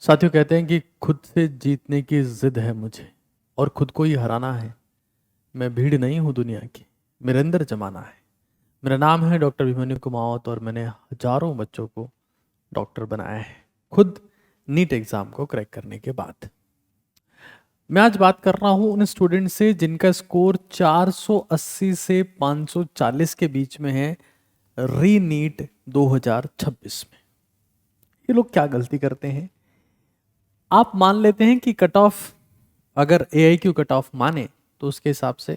साथियों कहते हैं कि खुद से जीतने की जिद है मुझे और खुद को ही हराना है। मैं भीड़ नहीं हूँ दुनिया की, मेरे अंदर जमाना है। मेरा नाम है डॉक्टर अभिमन्यु कुमावत और मैंने हजारों बच्चों को डॉक्टर बनाया है, खुद नीट एग्जाम को क्रैक करने के बाद। मैं आज बात कर रहा हूँ उन स्टूडेंट से जिनका स्कोर 480 से 540 के बीच में है री नीट 2026 में। ये लोग क्या गलती करते हैं? आप मान लेते हैं कि कट ऑफ, अगर AIQ कट ऑफ माने तो उसके हिसाब से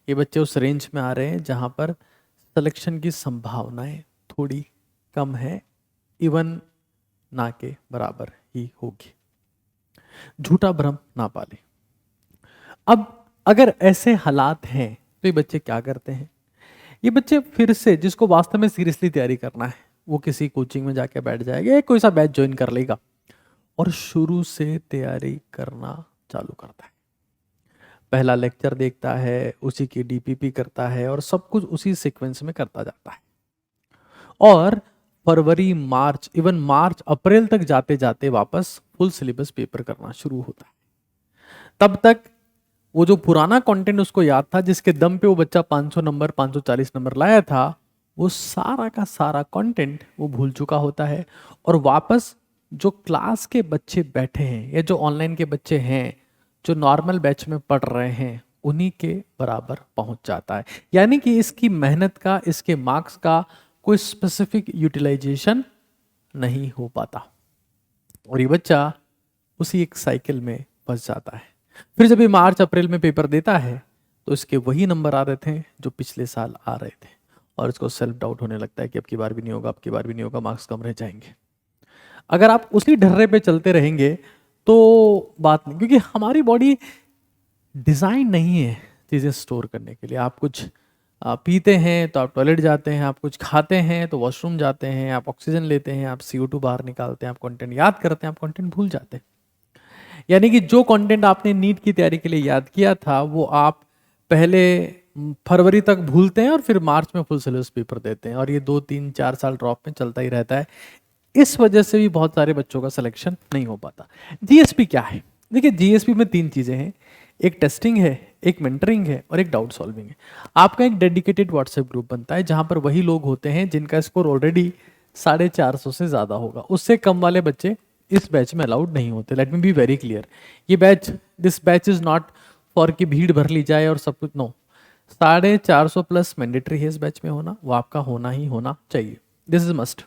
ये बच्चे उस रेंज में आ रहे हैं जहां पर सिलेक्शन की संभावनाएं थोड़ी कम है, इवन ना के बराबर ही होगी। झूठा भ्रम ना पाले। अब अगर ऐसे हालात हैं तो ये बच्चे क्या करते हैं? ये बच्चे फिर से, जिसको वास्तव में सीरियसली तैयारी करना है, वो किसी कोचिंग में जाके बैठ जाएगा या कोई सा बैच ज्वाइन कर लेगा और शुरू से तैयारी करना चालू करता है। पहला लेक्चर देखता है, उसी की DPP करता है और सब कुछ उसी सीक्वेंस में करता जाता है। और फरवरी, मार्च, इवन मार्च अप्रैल तक जाते जाते वापस फुल सिलेबस पेपर करना शुरू होता है। तब तक वो जो पुराना कंटेंट उसको याद था, जिसके दम पे वो बच्चा 500 नंबर 540 नंबर लाया था, वो सारा का सारा कंटेंट वो भूल चुका होता है और वापस जो क्लास के बच्चे बैठे हैं या जो ऑनलाइन के बच्चे हैं जो नॉर्मल बैच में पढ़ रहे हैं उन्हीं के बराबर पहुंच जाता है। यानी कि इसकी मेहनत का, इसके मार्क्स का कोई स्पेसिफिक यूटिलाइजेशन नहीं हो पाता और ये बच्चा उसी एक साइकिल में फंस जाता है। फिर जब ये मार्च अप्रैल में पेपर देता है तो इसके वही नंबर आ रहे थे जो पिछले साल आ रहे थे और इसको सेल्फ डाउट होने लगता है कि अब की बार भी नहीं होगा, अब की बार भी नहीं होगा, मार्क्स कम रह जाएंगे। अगर आप उसी ढर्रे पे चलते रहेंगे तो बात नहीं, क्योंकि हमारी बॉडी डिज़ाइन नहीं है चीज़ें स्टोर करने के लिए। आप कुछ पीते हैं तो आप टॉयलेट जाते हैं, आप कुछ खाते हैं तो वॉशरूम जाते हैं, आप ऑक्सीजन लेते हैं, आप CO2 बाहर निकालते हैं, आप कंटेंट याद करते हैं, आप कंटेंट भूल जाते हैं। यानी कि जो कंटेंट आपने नीट की तैयारी के लिए याद किया था वो आप पहले फरवरी तक भूलते हैं और फिर मार्च में फुल सिलेबस पेपर देते हैं और ये 2 3 4 साल ड्रॉप में चलता ही रहता है। इस वजह से भी बहुत सारे बच्चों का सिलेक्शन नहीं हो पाता। GSP क्या है? देखिए, GSP में 3 चीज़ें हैं, एक टेस्टिंग है, एक मेंटरिंग है और एक डाउट सॉल्विंग है। आपका एक डेडिकेटेड व्हाट्सएप ग्रुप बनता है जहां पर वही लोग होते हैं जिनका स्कोर ऑलरेडी 450 से ज़्यादा होगा। उससे कम वाले बच्चे इस बैच में अलाउड नहीं होते। Let me be very clear, ये batch, this batch is not for कि भीड़ भर ली जाए और सब कुछ, नो। 450 प्लस मैंडेटरी है इस बैच में होना, वो आपका होना ही होना चाहिए, दिस इज मस्ट।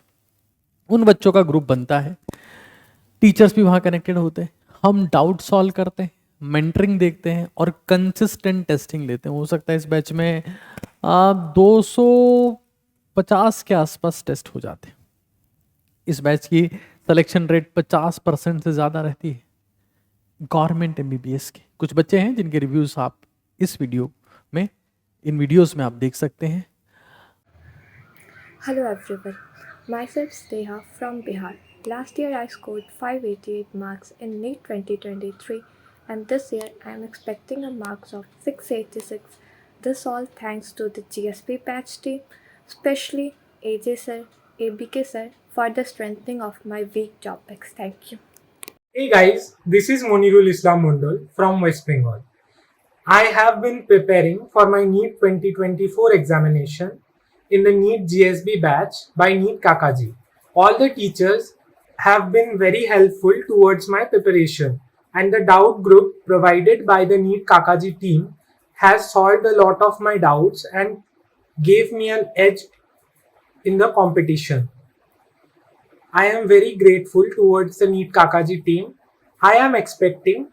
उन बच्चों का ग्रुप बनता है, टीचर्स भी वहाँ कनेक्टेड होते हैं, हम डाउट सॉल्व करते हैं, मेंटरिंग देखते हैं और कंसिस्टेंट टेस्टिंग लेते हैं। हो सकता है इस बैच में 250 के आसपास टेस्ट हो जाते हैं। इस बैच की सिलेक्शन रेट 50% से ज़्यादा रहती है गवर्नमेंट MBBS के। कुछ बच्चे हैं जिनके रिव्यूज़ आप इस वीडियो में, इन वीडियोस में आप देख सकते हैं। Hello everyone, myself Sneha from Bihar. Last year I scored 588 marks in NEET 2023 and this year I am expecting a marks of 686. This all thanks to the GSP batch team, especially AJ sir, ABK sir for the strengthening of my weak topics. Thank you. Hey guys, this is Monirul Islam Mondol from West Bengal. I have been preparing for my NEET 2024 examination in the NEET GSB batch by NEET Kakaji. All the teachers have been very helpful towards my preparation and the doubt group provided by the NEET Kakaji team has solved a lot of my doubts and gave me an edge in the competition. I am very grateful towards the NEET Kakaji team. I am expecting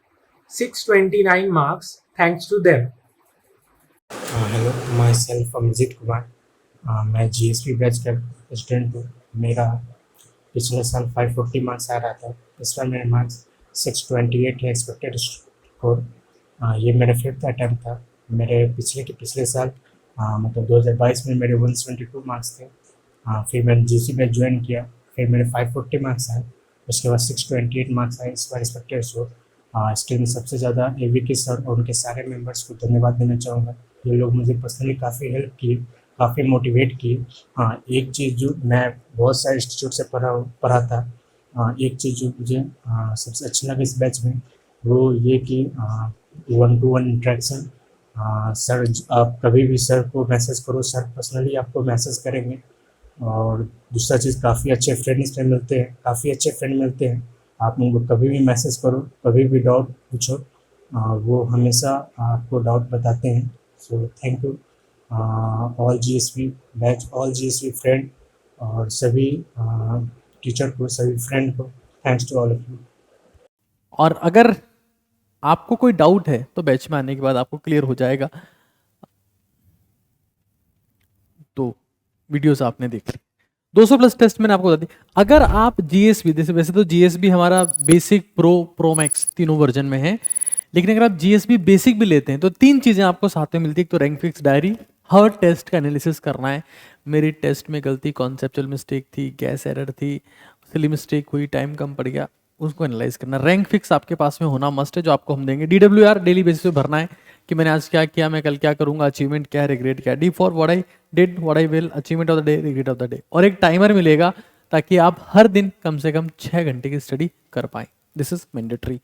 629 marks thanks to them. Hello, myself Amjit Kumar. मैं GSP batch का student हूँ। मेरा पिछले साल 540 marks आ रहा था, इस बार मेरे मार्क्स 628 है एक्सपेक्टेड स्कोर। ये मेरा 5th अटैम्प्ट था। मेरे पिछले साल मतलब 2022 में मेरे 172 मार्क्स थे। फिर मैंने GSP बैच ज्वाइन किया, फिर मेरे 540 मार्क्स आए, उसके बाद 628 मार्क्स आए इस बार एक्सपेक्टेड स्कोर। इसके लिए सबसे ज़्यादा ABK सर और उनके सारे मेंबर्स को धन्यवाद देना चाहूँगा। ये लोग मुझे पर्सनली काफ़ी हेल्प किए, काफ़ी मोटिवेट किए। एक चीज़ जो मैं बहुत सारे इंस्टीट्यूट से पढ़ा था, एक चीज़ जो मुझे सबसे अच्छा लगा इस बैच में वो ये कि 1-to-1 इंटरेक्शन। सर आप कभी भी सर को मैसेज करो, सर पर्सनली आपको मैसेज करेंगे। और दूसरा चीज़ काफ़ी अच्छे फ्रेंड इसमें मिलते हैं, काफ़ी अच्छे फ्रेंड मिलते हैं। आप उनको कभी भी मैसेज करो, कभी भी डाउट पूछो, वो हमेशा आपको डाउट बताते हैं। So thank you all GSP batch, all GSP friend और सभी टीचर को, सभी फ्रेंड को, thanks to all of you. और अगर आपको कोई डाउट है तो बैच में आने के बाद आपको क्लियर हो जाएगा। तो वीडियोस आपने देख ली, 200 प्लस टेस्ट मैंने आपको बता दी। अगर आप जीएसबी, जैसे वैसे तो जीएसबी हमारा बेसिक, प्रो मैक्स तीनों वर्जन में है, लेकिन अगर आप जीएसबी बेसिक भी लेते हैं तो 3 चीजें आपको साथ में मिलती है। एक तो रैंक फिक्स डायरी, हर टेस्ट का एनालिसिस करना है, मेरी टेस्ट में गलती कॉन्सेप्चुअल मिस्टेक थी, गैस एरर थी, सिली मिस्टेक हुई, टाइम कम पड़ गया, उसको एनालाइज करना। रैंक फिक्स आपके पास में होना मस्ट है, जो आपको हम देंगे। DWR डेली बेसिस पे भरना है कि मैंने आज क्या किया, मैं कल क्या करूंगा, अचीवमेंट क्या है, रिग्रेट क्या है। D for what I did, what I will, achievement of the day, regret of the day. और एक टाइमर मिलेगा ताकि आप हर दिन कम से कम 6 घंटे की स्टडी कर पाएं। This is mandatory.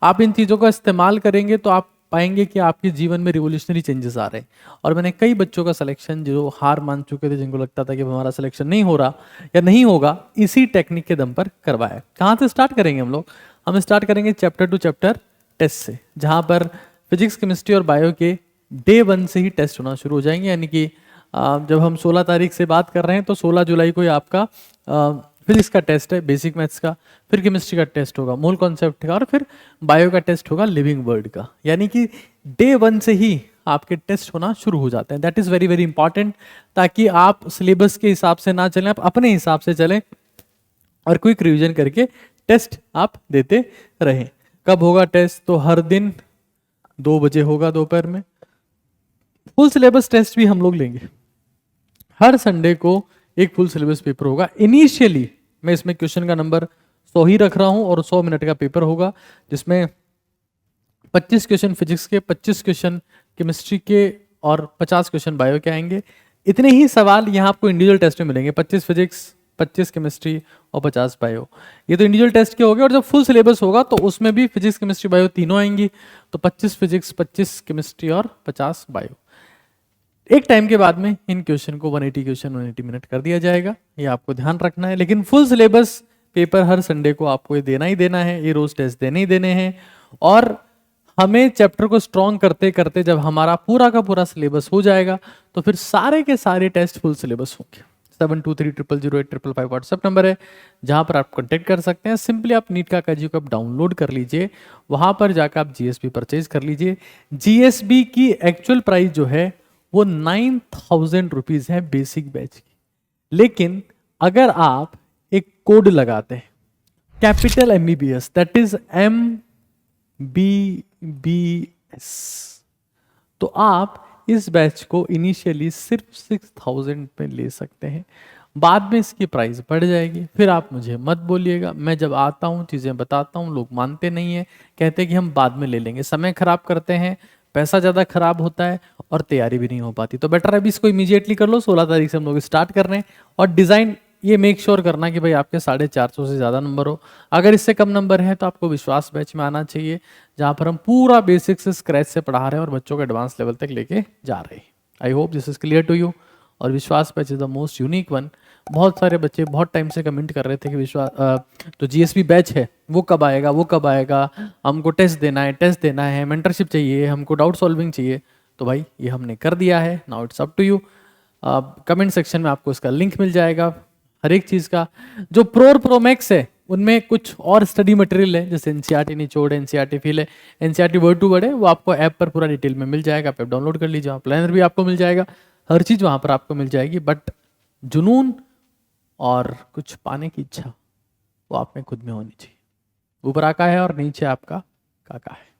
आप इन चीज़ों का इस्तेमाल करेंगे तो आप पाएंगे कि आपके जीवन में रिवोल्यूशनरी चेंजेस आ रहे हैं। और मैंने कई बच्चों का सिलेक्शन, जो हार मान चुके थे, जिनको लगता था कि हमारा सिलेक्शन नहीं हो रहा या नहीं होगा, इसी टेक्निक के दम पर करवाया। कहाँ से स्टार्ट करेंगे हम लोग? हम स्टार्ट करेंगे चैप्टर टू चैप्टर टेस्ट से, जहाँ पर फिजिक्स, केमिस्ट्री और बायो के डे 1 से ही टेस्ट होना शुरू हो जाएंगे। यानी कि जब हम 16 तारीख से बात कर रहे हैं तो 16 जुलाई को ही आपका फिजिक्स का टेस्ट है, बेसिक मैथ्स का, फिर केमिस्ट्री का टेस्ट होगा, मूल कॉन्सेप्ट का, और फिर बायो का टेस्ट होगा, लिविंग वर्ल्ड का। यानी कि डे 1 से ही आपके टेस्ट होना शुरू हो जाते हैं। That is very very important, ताकि आप सिलेबस के हिसाब से ना चलें, आप अपने हिसाब से चलें और क्विक रिवीजन करके टेस्ट आप देते रहें। कब होगा टेस्ट? तो हर दिन 2 बजे होगा दोपहर में। फुल सिलेबस टेस्ट भी हम लोग लेंगे। हर संडे को एक फुल सिलेबस पेपर होगा। इनिशियली मैं इसमें क्वेश्चन का नंबर 100 ही रख रहा हूं और 100 मिनट का पेपर होगा, जिसमें 25 क्वेश्चन फिजिक्स के, 25 क्वेश्चन केमिस्ट्री के और 50 क्वेश्चन बायो के आएंगे। इतने ही सवाल यहाँ आपको इंडिविजुअल टेस्ट में मिलेंगे, 25 फिजिक्स, 25 केमिस्ट्री और 50 बायो। ये तो इंडिविजुअल टेस्ट के हो गए। और जब फुल सिलेबस होगा तो उसमें भी फिजिक्स, केमिस्ट्री, बायो तीनों आएंगी। तो 25 फिजिक्स, 25 केमिस्ट्री और 50 बायो। एक टाइम के बाद में इन क्वेश्चन को 180 क्वेश्चन 180 मिनट कर दिया जाएगा। ये आपको ध्यान रखना है। लेकिन फुल सिलेबस पेपर हर संडे को आपको ये देना ही देना है, ये रोज टेस्ट देने ही देने हैं। और हमें चैप्टर को स्ट्रॉन्ग करते करते जब हमारा पूरा का पूरा सिलेबस हो जाएगा तो फिर सारे के सारे टेस्ट फुल सिलेबस होंगे। 72300855 व्हाट्सएप नंबर है, जहां पर आप कांटेक्ट कर सकते हैं। सिंपली आप नीट का KG को डाउनलोड कर लीजिए, वहां पर जाकर आप GSB परचेज कर लीजिए। GSB की एक्चुअल प्राइस जो है वो 9,000 रुपीज है बेसिक बैच की। लेकिन अगर आप एक कोड लगाते हैं, capital MBBS, that is MBBS, तो आप इस बैच को इनिशियली सिर्फ 6,000 पे ले सकते हैं। बाद में इसकी प्राइस बढ़ जाएगी। फिर आप मुझे मत बोलिएगा, मैं जब आता हूँ चीज़ें बताता हूँ, लोग मानते नहीं हैं, कहते हैं कि हम बाद में ले लेंगे, समय खराब करते हैं, पैसा ज़्यादा खराब होता है और तैयारी भी नहीं हो पाती। तो बेटर अभी इसको इमीडिएटली कर लो। 16 तारीख से हम लोग स्टार्ट कर रहे हैं। और डिज़ाइन ये मेक श्योर करना कि भाई आपके 450 से ज़्यादा नंबर हो। अगर इससे कम नंबर है तो आपको विश्वास बैच में आना चाहिए, जहाँ पर हम पूरा बेसिक से स्क्रैच से पढ़ा रहे हैं और बच्चों को एडवांस लेवल तक लेके जा रहे हैं। I hope this is clear to you. और Vishwas batch is the most unique one. बहुत सारे बच्चे बहुत टाइम से कमेंट कर रहे थे कि विश्वास जो GSB बैच है वो कब आएगा, वो कब आएगा, हमको टेस्ट देना है, मेंटरशिप चाहिए, हमको डाउट सॉल्विंग चाहिए। तो भाई ये हमने कर दिया है, now it's up to you. Comment section में आपको इसका लिंक मिल जाएगा हर एक चीज़ का। जो प्रो और प्रो मैक्स है उनमें कुछ और स्टडी मटेरियल है, जैसे NCERT निचोड़ है, NCERT फील है, NCERT वर्ड टू वर्ड है, वो आपको ऐप पर पूरा डिटेल में मिल जाएगा। आप ऐप डाउनलोड कर लीजिए, प्लानर भी आपको मिल जाएगा, हर चीज़ वहाँ पर आपको मिल जाएगी। बट जुनून और कुछ पाने की इच्छा वो आप में खुद में होनी चाहिए। ऊपर आका है और नीचे आपका काका है।